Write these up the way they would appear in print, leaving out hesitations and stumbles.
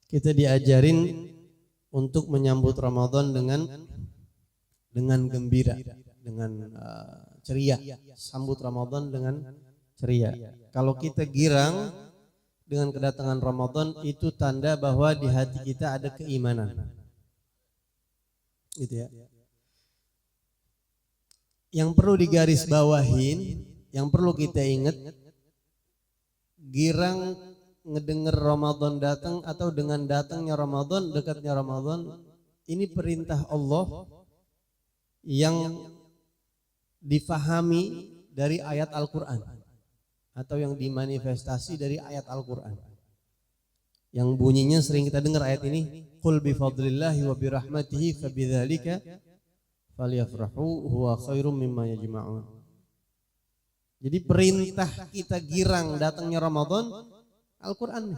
Kita diajarin untuk menyambut Ramadan dengan gembira, dengan ceria. Sambut Ramadan dengan ceria. Kalau kita girang dengan kedatangan Ramadan, itu tanda bahwa di hati kita ada keimanan. Gitu ya. Yang perlu digarisbawahin, yang perlu kita ingat, girang ngedenger Ramadan datang atau dengan datangnya Ramadan, dekatnya Ramadan, ini perintah Allah yang difahami dari ayat Al-Quran atau yang dimanifestasi dari ayat Al-Quran. Yang bunyinya sering kita dengar ayat ini, qul bifadlillahi wa birahmatihi fabidzalika falyafrahu huwa khairum mimma yajma'un. Jadi perintah kita girang datangnya Ramadan Al-Quran.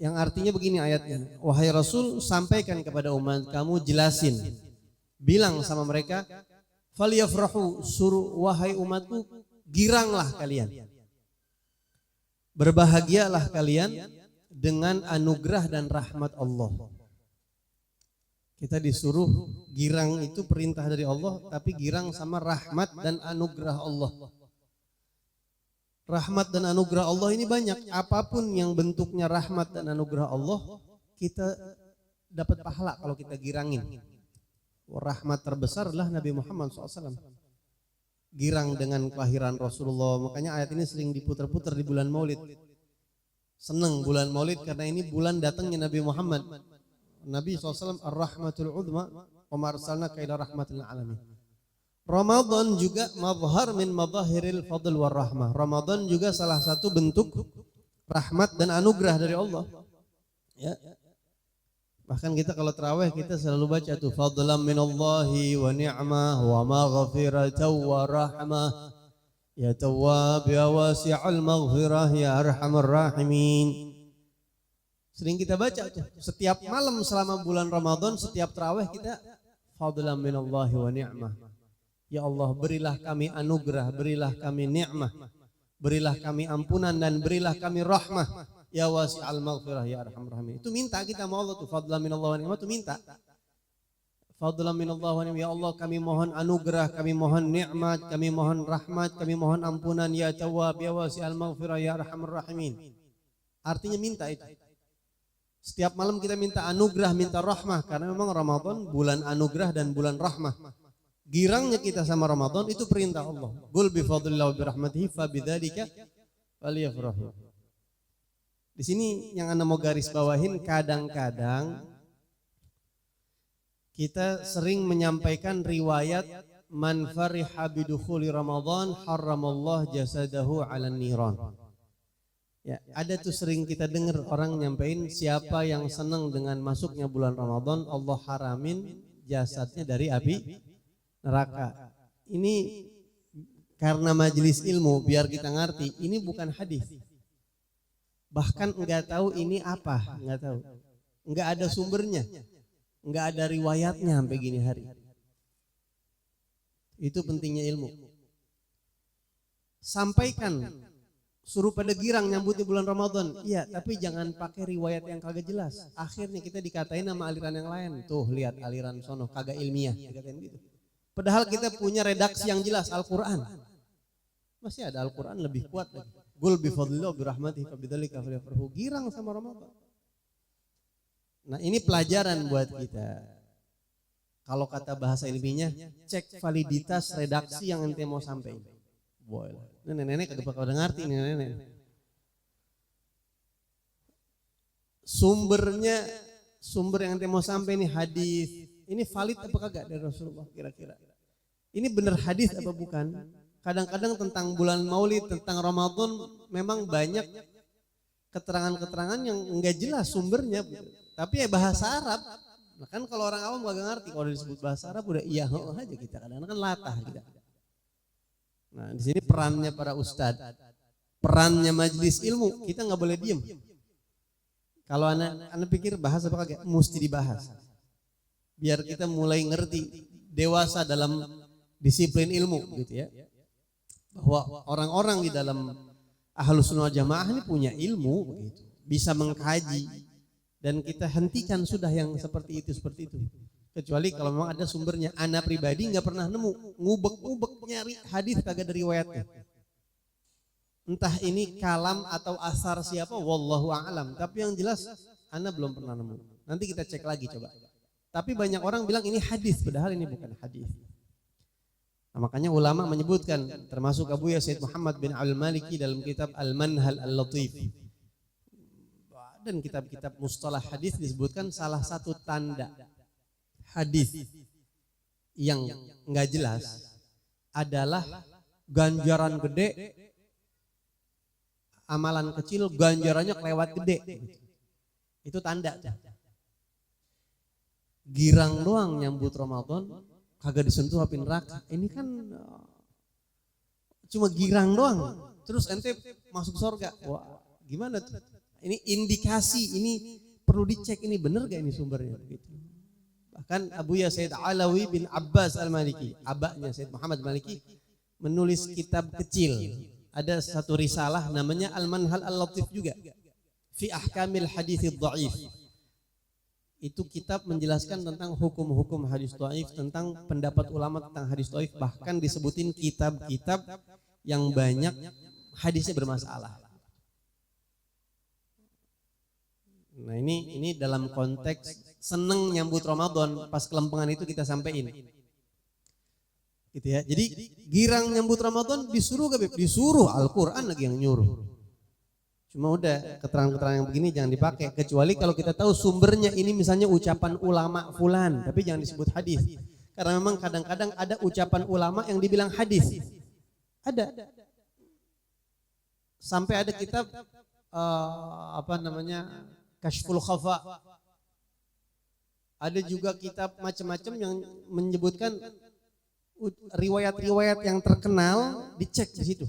Yang artinya begini ayatnya, wahai Rasul, sampaikan kepada umat kamu, jelasin, bilang sama mereka, falyafrahu, suruh wahai umatku, giranglah kalian, berbahagialah kalian dengan anugerah dan rahmat Allah. Kita disuruh girang, itu perintah dari Allah, tapi girang sama rahmat dan anugerah Allah. Rahmat dan anugerah Allah ini banyak. Apapun yang bentuknya rahmat dan anugerah Allah, kita dapat pahala kalau kita girangin. Rahmat terbesar adalah Nabi Muhammad SAW. Girang dengan kelahiran Rasulullah. Makanya ayat ini sering diputar-putar di bulan Maulid. Senang bulan Maulid karena ini bulan datangnya Nabi Muhammad. Nabi SAW ar-rahmatul udma wa ma arsalnaka ila rahmatil alamin. Ramadan juga mazhar min mazahiril fadl war rahmah. Ramadan juga salah satu bentuk rahmat dan anugerah dari Allah. Ya. Bahkan kita kalau tarawih kita selalu baca tuh fadlan minallahi wa ni'mah wa maghfiratan wa rahmah ya tawwab ya wasi'al maghfirah ya arhamar rahimin. Sering kita baca tuh. Setiap malam selama bulan Ramadan, setiap tarawih kita fadlan minallahi wa ni'mah. Ya Allah, berilah kami anugerah, berilah kami nikmah, berilah kami ampunan dan berilah kami rahmah. Ya wasi'al maghfirah ya arhamar rahimin. Itu minta kita mau Allah tuh fadlan minallah wa ni'mah, itu minta. Fadlan minallah wa ni'mah, ya Allah kami mohon anugerah, kami mohon nikmat, kami mohon rahmat, kami mohon ampunan, ya tawwab ya wasi'al maghfirah ya arhamar rahimin. Artinya minta itu. Setiap malam kita minta anugerah, minta rahmah, karena memang Ramadan bulan anugerah dan bulan rahmah. Girangnya kita sama Ramadan itu perintah Allah. Qul bi fadlillahi wa bi rahmatihi fa bidzalika falyafrahu. Di sini yang Anda mau garis bawahin, kadang-kadang kita sering menyampaikan riwayat man fariha bidukhuli Ramadan haramallah jasadahu 'alan niran. Ya, ada tuh sering kita dengar orang nyampein, siapa yang senang dengan masuknya bulan Ramadan, Allah haramin jasadnya dari api neraka. Ini karena majelis ilmu, biar kita ngerti, ini bukan hadis. Bahkan enggak tahu ini apa, enggak tahu. Enggak ada sumbernya. Enggak ada riwayatnya sampai gini hari. Itu pentingnya ilmu. Sampaikan, suruh pada girang nyambut di bulan Ramadan. Iya, tapi jangan pakai riwayat yang kagak jelas. Akhirnya kita dikatain nama aliran yang lain. Tuh lihat aliran sono kagak ilmiah, dikatain gitu. Padahal kita punya redaksi yang jelas Al-Quran. Masih ada Al-Quran lebih kuat lagi. Qul bi fadlillahi wa bi rahmatihi fa bidzalika falyafrahu. Girang sama Ramadan. Nah, ini pelajaran buat kita. Kalau kata bahasa ilmiahnya, cek validitas redaksi yang ente mau sampaikan. Boleh. Nenek-nenek kagak bakal ngerti nih nenek. Sumber yang ente mau sampaikan ini hadis. Ini valid apa kagak dari Rasulullah kira-kira? Ini benar hadis apa bukan? Kadang-kadang tentang bulan Maulid, tentang Ramadan memang banyak keterangan-keterangan yang enggak jelas sumbernya. Tapi ya bahasa Arab. Nah kan kalau orang awam gak ngerti, kalau disebut bahasa Arab udah iya aja kita. Kadang-kadang kan latah kita. Nah di sini perannya para ustadz, perannya majelis ilmu, kita nggak boleh diem. Kalau anak pikir bahas apa kagak, mesti dibahas. Biar kita mulai ngerti, dewasa dalam disiplin ilmu gitu ya. Bahwa orang-orang di dalam Ahlus Sunnah Jamaah ini punya ilmu begitu. bisa mengkaji, dan kita hentikan sudah yang seperti itu. Kecuali kalau memang ada sumbernya. Ana pribadi nggak pernah nemu, ngubek nyari hadis kagak ada riwayatnya. Entah ini kalam atau asar siapa, wallahu a'lam. Tapi yang jelas ana belum pernah nemu. Nanti kita cek lagi coba. Tapi banyak orang bilang ini hadis, padahal ini bukan hadis. Nah, makanya ulama menyebutkan, termasuk Abu Yazid Muhammad bin Al-Maliki dalam kitab Al-Manhal Al-Latif. Dan kitab-kitab mustalah hadis disebutkan salah satu tanda hadis yang enggak jelas adalah ganjaran gede, amalan kecil ganjarannya kelewat gede. Itu tanda. Girang doang nyambut Ramadan kagak disentuh api neraka. Ini kan cuma girang doang. Terus ente masuk surga. Wah, gimana tuh? Ini indikasi, ini perlu dicek, ini bener gak ini sumbernya gitu. Bahkan Abu Yazid Alawi bin Abbas Al-Maliki, abahnya Sayyid Muhammad Maliki, menulis kitab kecil. Ada satu risalah namanya Al-Manhal Al-Latif juga. Fi ahkamil hadits dhaif. Itu kitab menjelaskan tentang hukum-hukum hadis dhaif, tentang pendapat ulama tentang hadis dhaif, bahkan disebutin kitab-kitab yang banyak hadisnya bermasalah. Nah ini dalam konteks seneng nyambut Ramadan, pas kelempengan itu kita sampein. Gitu ya. Jadi girang nyambut Ramadan disuruh gak Beb? Disuruh, Al-Qur'an lagi yang nyuruh. Cuma udah keterangan-keterangan yang begini jangan dipakai, kecuali kalau kita tahu sumbernya ini misalnya ucapan ulama fulan, tapi jangan disebut hadis. Karena memang kadang-kadang ada ucapan ulama yang dibilang hadis. Ada. Sampai ada kitab Kashful Khafa. Ada juga kitab macam-macam yang menyebutkan riwayat-riwayat yang terkenal, dicek di situ.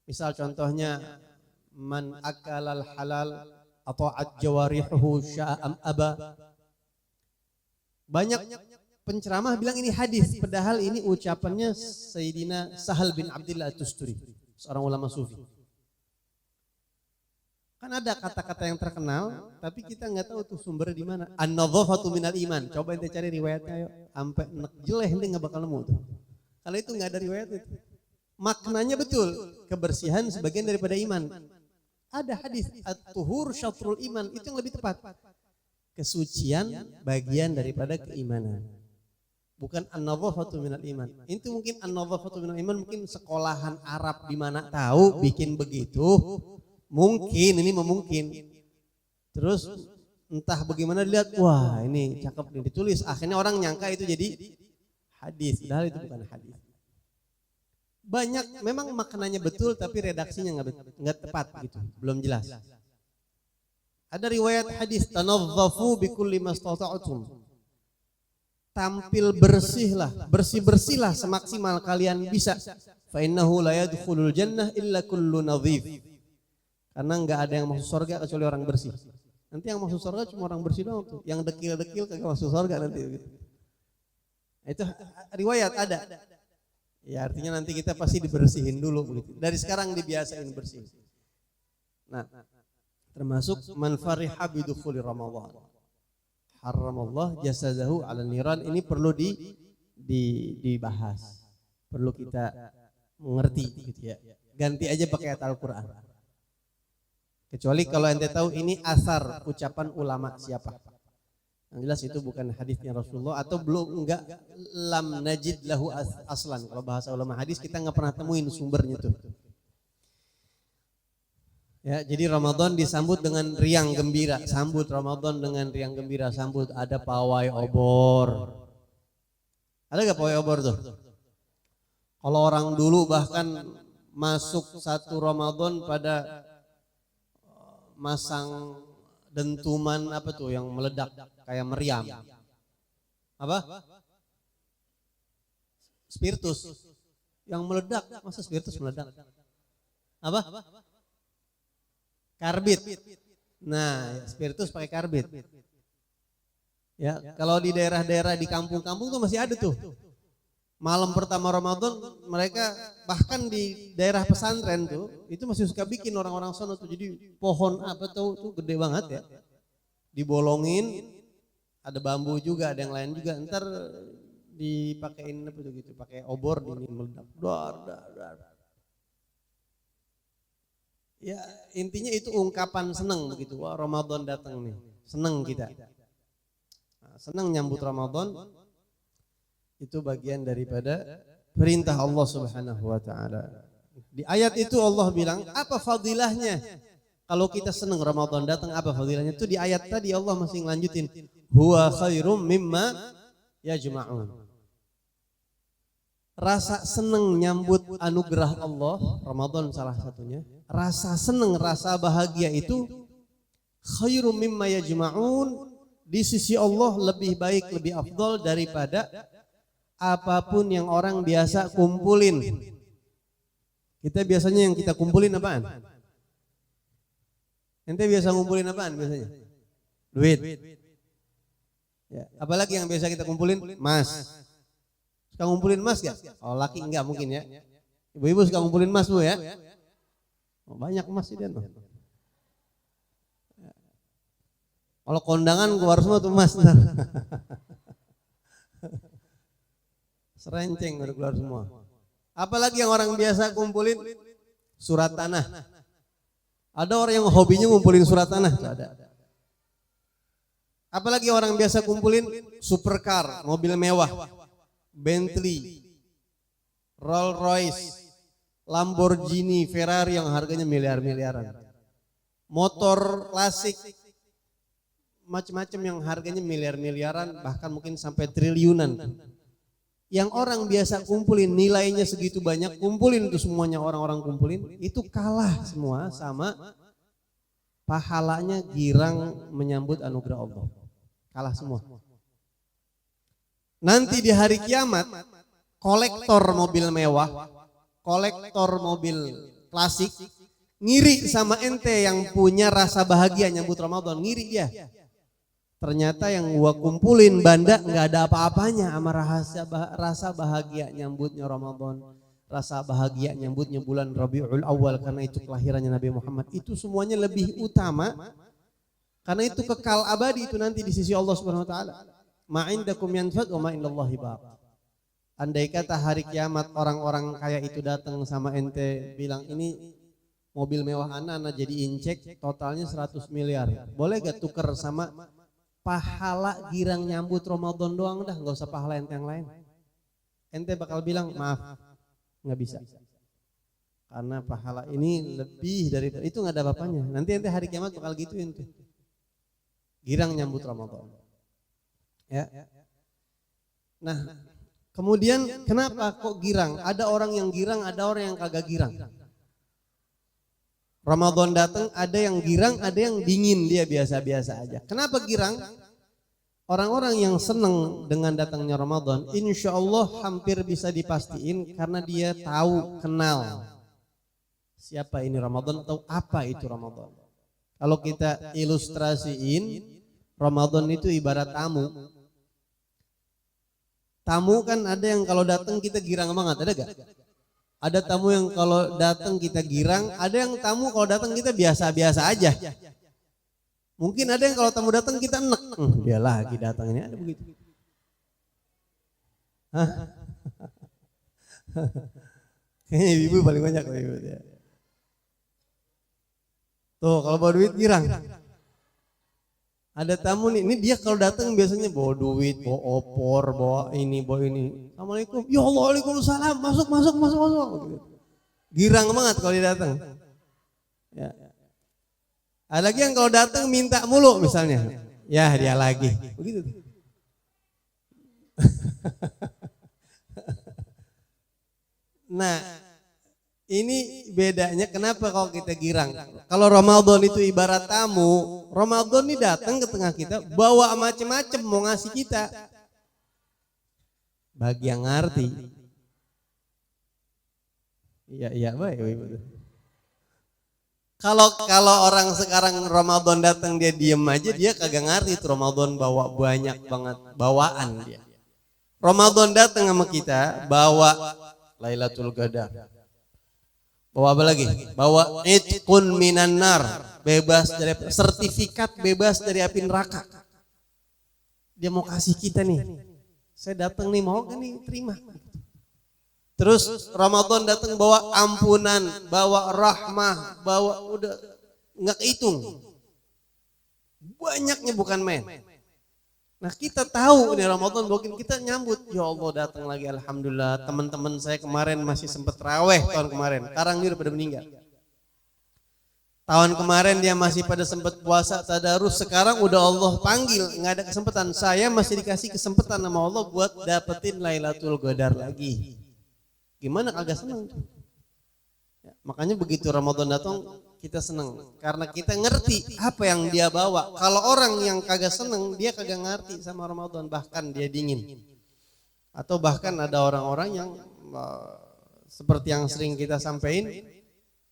Misal contohnya man akalal halal atau ajwarihu sya'am aba. Banyak penceramah bilang ini hadis, padahal ini ucapannya Sayyidina Sahal bin Abdillah At-Tusturi, seorang ulama sufi. Kan ada kata-kata yang terkenal, tapi kita nggak tahu tuh sumbernya di mana. An-nadhafatu minal iman. Coba ente cari riwayatnya, ayo. Sampai nek jeleh ente nggak bakal nemu tuh. Kalau itu nggak ada riwayat itu. Maknanya betul, kebersihan sebagian daripada iman. Ada hadis at-tuhur syatrul iman, itu yang lebih tepat. Kesucian bagian daripada keimanan. Bukan an-nadhafatu minal iman. Itu mungkin an-nadhafatu minal iman mungkin sekolahan Arab di mana tahu bikin begitu. Mungkin, ini memungkin. Terus entah bagaimana dilihat, wah ini cakep nih ditulis. Akhirnya orang nyangka itu jadi hadis, padahal itu bukan hadis. Banyak, memang maknanya betul tapi redaksinya nggak tepat gitu, belum jelas. Ada riwayat hadis, tanazzafu bikulli mastata'tum. Tampil bersihlah, bersih-bersihlah semaksimal kalian bisa. Fa innahu la yadkhulul jannah illa kullu nadhif. Karena nggak ada yang masuk surga kecuali orang bersih. Nanti yang masuk surga cuma orang bersih doang tuh. Yang dekil-dekil kagak masuk surga nanti. Itu riwayat ada. Ya artinya nanti kita pasti dibersihin dulu begitu. Dari sekarang dibiasain bersih. Nah, termasuk man fariha bidukhuli Ramadan. Haramallah jasadahu 'ala niran. Ini perlu dibahas. Perlu kita mengerti gitu ya. Ganti aja pakai ayat Al-Qur'an. Kecuali kalau ente tahu ini asar ucapan ulama siapa. Yang jelas itu bukan hadisnya Rasulullah atau belum enggak lam najid lahu aslan. Kalau bahasa ulama hadis kita enggak pernah temuin sumbernya tuh. Ya, jadi Ramadan disambut dengan riang gembira, sambut Ramadan dengan riang gembira, sambut ada pawai obor. Ada enggak pawai obor tuh? Kalau orang dulu bahkan masuk satu Ramadan pada masang dentuman apa tuh yang meledak kayak meriam. Apa? Spiritus. Yang meledak, masa spiritus meledak? Apa? Karbit. Nah, spiritus pakai karbit. Ya, kalau di daerah-daerah di kampung-kampung tuh masih ada tuh. Malam pertama Ramadan mereka bahkan di daerah pesantren tuh itu masih suka bikin orang-orang sono tuh, jadi pohon apa tuh gede banget ya, dibolongin, ada bambu juga, ada yang lain juga, ntar dipakein apa tuh gitu, pakai obor di meledak, dar. Ya intinya itu ungkapan seneng begitu, wah Ramadan datang nih, seneng kita, seneng nyambut Ramadan. Itu bagian daripada perintah Allah Subhanahu wa taala. Di ayat itu Allah bilang, apa fadilahnya kalau kita senang Ramadan datang, apa fadilahnya? Itu di ayat tadi Allah masih ngelanjutin, huwa khairum mimma yajma'un. Rasa senang nyambut anugerah Allah, Ramadan salah satunya. Rasa senang, rasa bahagia itu khairum mimma yajma'un, di sisi Allah lebih baik, lebih afdal daripada apapun yang orang biasa kumpulin. Kita biasanya yang kita kumpulin apaan? Ente biasa ngumpulin apaan biasanya? Duit. Ya, apalagi yang biasa kita kumpulin? Emas. Suka ngumpulin emas gak? Oh laki enggak mungkin ya. Ibu-ibu suka ngumpulin emas bu ya? Oh, banyak emas sih dia. Kalau kondangan keluar semua tuh emas. Serenceng udah keluar semua. Apalagi yang orang biasa kumpulin surat tanah. Ada orang yang hobinya ngumpulin surat tanah, ada. Apalagi orang biasa kumpulin supercar, mobil mewah, Bentley, Rolls Royce, Lamborghini, Ferrari yang harganya miliar-miliaran. Motor klasik, macam-macam yang harganya miliar-miliaran, bahkan mungkin sampai triliunan. Yang orang biasa kumpulin nilainya segitu banyak, kumpulin itu semuanya orang-orang kumpulin, itu kalah semua sama pahalanya girang menyambut anugerah Allah. Kalah semua. Nanti di hari kiamat, kolektor mobil mewah, kolektor mobil klasik, ngiri sama ente yang punya rasa bahagia nyambut Ramadan, ngiri dia. Ternyata yang gua kumpulin banda nggak ada apa-apanya sama rasa bahagia nyambutnya Ramadan, rasa bahagia nyambutnya bulan Rabiul Awal, karena itu kelahirannya Nabi Muhammad. Itu semuanya lebih utama karena itu kekal abadi itu nanti di sisi Allah Subhanahu wa taala. Ma indakum yanfad wa ma indallahi baq. Andai kata hari kiamat orang-orang kaya itu datang sama ente bilang, ini mobil mewah anak jadi incek totalnya 100 miliar. Boleh gak tuker sama pahala girang nyambut Ramadan doang, dah nggak usah pahala ente yang lain. Ente bakal bilang maaf, nggak bisa, karena pahala ini lebih dari itu, nggak ada apa-apanya. Nanti ente hari kiamat bakal gituin tuh, girang nyambut Ramadan. Ya. Nah, kemudian kenapa kok girang? Ada orang yang girang, ada orang yang kagak girang. Ramadan datang, ada yang girang, ada yang dingin, dia biasa-biasa aja. Kenapa girang? Orang-orang yang senang dengan datangnya Ramadan, insya Allah hampir bisa dipastiin karena dia tahu, kenal siapa ini Ramadan, tahu apa itu Ramadan. Kalau kita ilustrasiin, Ramadan itu ibarat tamu. Tamu kan ada yang kalau datang kita girang banget, ada gak? Ada tamu yang kalau datang kita girang, ada yang tamu kalau datang kita biasa-biasa aja. Mungkin ada yang kalau tamu datang kita enek, dia lagi datang ini, ada begitu. Hah? Kayaknya ibu paling banyak loh ibu. Tuh kalau bawa duit girang. Ada tamu nih, ini dia kalau datang biasanya bawa duit, bawa opor, bawa ini. Assalamualaikum, ya Allah, waalaikumsalam, masuk. Girang banget kalau dia datang. Ya. Ada lagi yang kalau datang minta mulu misalnya, ya dia lagi, begitu. Nah, ini bedanya kenapa kalau kita girang. Kalau Ramadan itu ibarat tamu, Ramadan ini datang ke tengah kita, bawa macam-macam mau ngasih kita. Bagi yang ngerti. Iya baik. Kalau orang sekarang Ramadan datang dia diem aja, dia kagak ngerti itu Ramadan bawa banyak banget bawaan dia. Ramadan datang sama kita, bawa Lailatul Qadar. Bawa apa lagi? Bawa itqun minan nar, bebas dari sertifikat bebas dari api neraka. Dia mau kasih kita nih. Saya datang nih, mau kan nih, terima. Terus Ramadan datang bawa ampunan, bawa rahmah, bawa udah nggak kehitung. Banyaknya bukan main. Nah kita tahu ini Ramadan mungkin kita nyambut, ya Allah datang lagi, alhamdulillah. Teman-teman saya kemarin masih sempat raweh tahun kemarin, sekarang dia udah pada meninggal. Tahun kemarin dia masih pada sempat puasa tadarus, sekarang udah Allah panggil, nggak ada kesempatan. Saya masih dikasih kesempatan sama Allah buat dapetin Lailatul Qadar lagi. Gimana kagak seneng? Ya, makanya begitu Ramadan datang kita seneng karena kita ngerti apa yang dia bawa. Kalau orang yang kagak seneng, dia kagak ngerti sama Ramadan, bahkan dia dingin. Atau bahkan ada orang-orang yang seperti yang sering kita sampaikan,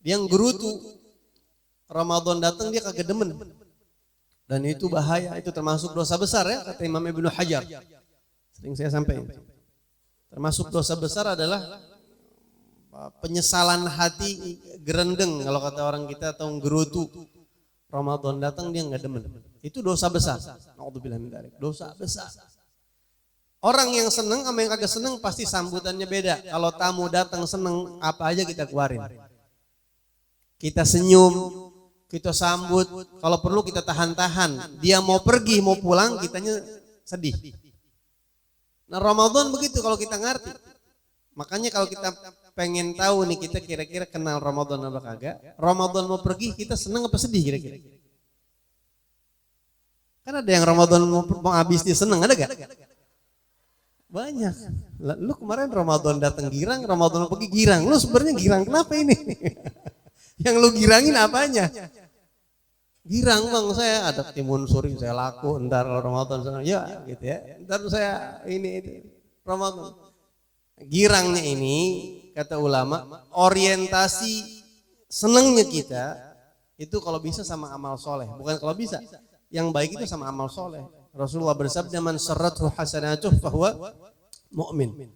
dia gerutu. Ramadan datang dia kagak demen. Dan itu bahaya, itu termasuk dosa besar ya, kata Imam Ibnu Hajar. Sering saya sampaikan. Termasuk dosa besar adalah penyesalan hati gerendeng kalau kata orang kita, atau gerutu. Ramadan datang dia nggak demen. Itu dosa besar. Naudzubillah min dzalik. Dosa besar. Orang yang seneng sama yang kagak seneng pasti sambutannya beda. Kalau tamu datang seneng, apa aja kita keluarin. Kita senyum, kita sambut. Kalau perlu kita tahan-tahan. Dia mau pergi, mau pulang, kitanya sedih. Nah Ramadan begitu kalau kita ngerti. Makanya kalau kita pengen tahu nih kita kira-kira kenal Ramadan apa kagak, Ramadan mau pergi kita seneng apa sedih kira-kira? Kan ada yang Ramadan mau habis dia seneng, ada gak? Banyak. Lu kemarin Ramadan datang girang, Ramadan mau pergi girang. Lu sebenarnya girang kenapa ini? Yang lu girangin apanya? Girang bang, saya ada timun suri saya laku, ntar Ramadan senang ya gitu ya. Ntar saya ini Ramadan. Girangnya ini kata ulama, orientasi senengnya kita itu kalau bisa sama amal soleh, bukan kalau bisa, yang baik itu sama amal soleh. Rasulullah bersabda, man sarrathu hasanatuh fahuwa mu'min.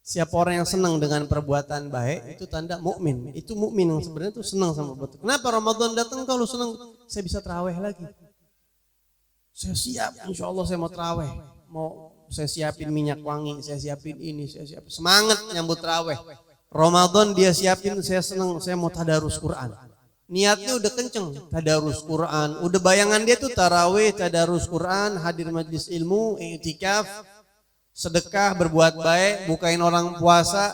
Siapa orang yang senang dengan perbuatan baik itu tanda mukmin. Itu mukmin yang sebenarnya itu senang sama perbuatan. Kenapa Ramadan datang kalau senang? Saya bisa tarawih lagi. Saya siap, insya Allah saya mau tarawih, mau saya siapin minyak wangi, saya siapin ini, saya siapin semangat nyambut tarawih. Ramadan dia siapin, saya senang, saya mau tadarus Quran. Niatnya udah kenceng, tadarus Quran. Udah bayangan dia tuh tarawih, tadarus Quran, hadir majlis ilmu, i'tikaf, sedekah, berbuat baik, bukain orang puasa.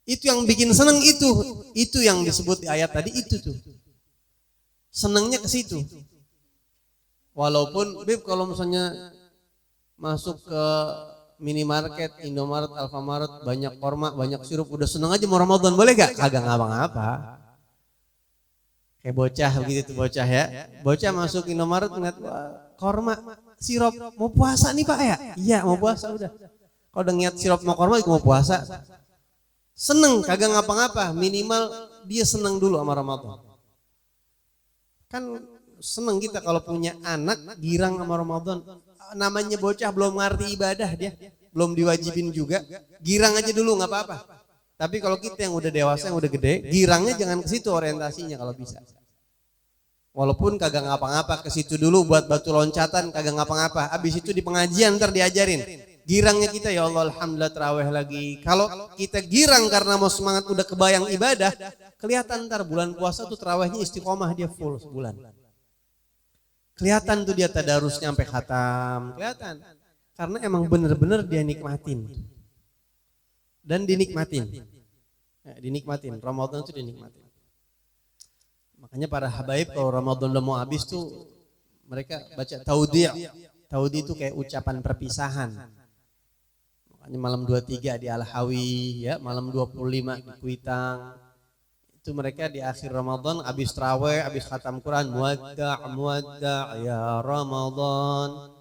Itu yang bikin seneng itu yang disebut di ayat tadi itu tuh. Senengnya ke situ. Walaupun Bib kalau misalnya masuk ke minimarket, Indomaret, Alfamaret, banyak korma, banyak sirup, udah seneng aja mau Ramadan, boleh gak? Kagak ngapa-ngapa. Kayak bocah begitu tuh bocah ya. Bocah masuk Indomaret ngeliat korma, sirup, mau puasa nih Pak ya? Iya mau puasa udah. Kalau udah ngeliat sirup mau korma mau puasa. Seneng, kagak ngapa-ngapa, minimal dia seneng dulu sama Ramadan. Kan seneng kita kalau punya anak girang sama Ramadan. Namanya bocah belum ngerti ibadah dia, belum diwajibin juga, girang aja dulu nggak apa-apa. Tapi kalau kita yang udah dewasa, yang udah gede, girangnya jangan ke situ orientasinya kalau bisa. Walaupun kagak ngapa-ngapa, ke situ dulu buat batu loncatan, kagak ngapa-ngapa. Abis itu di pengajian ntar diajarin. Girangnya kita ya Allah alhamdulillah terawih lagi. Kalau kita girang karena mau semangat udah kebayang ibadah, kelihatan ntar bulan puasa tuh terawihnya istiqomah dia full sebulan. Kelihatan tuh dia tadarusnya sampai khatam, kelihatan. Karena emang bener-bener dia nikmatin. Dan dinikmatin. Ya, dinikmatin, Ramadan itu dinikmatin. Makanya para habaib kalau Ramadan udah mau habis tuh mereka baca taudhi'. Taudhi' itu kayak ucapan perpisahan. Makanya malam 23 di Al-Hawi, ya, malam 25 di Kuitang. Itu mereka di akhir Ramadan habis tarawih, habis khatam Quran, muwadda' ya Ramadan.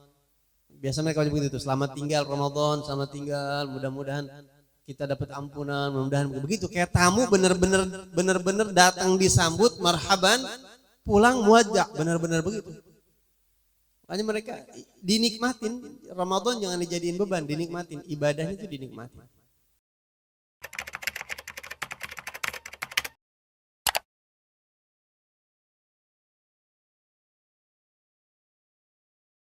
Biasa mereka begitu tuh, selamat tinggal Ramadan, selamat tinggal, mudah-mudahan kita dapat ampunan, mudah-mudahan begitu. Kayak tamu bener-bener datang disambut marhaban, pulang muwadda', bener-bener begitu. Makanya mereka dinikmatin, Ramadan jangan dijadiin beban, dinikmatin, ibadahnya itu dinikmatin.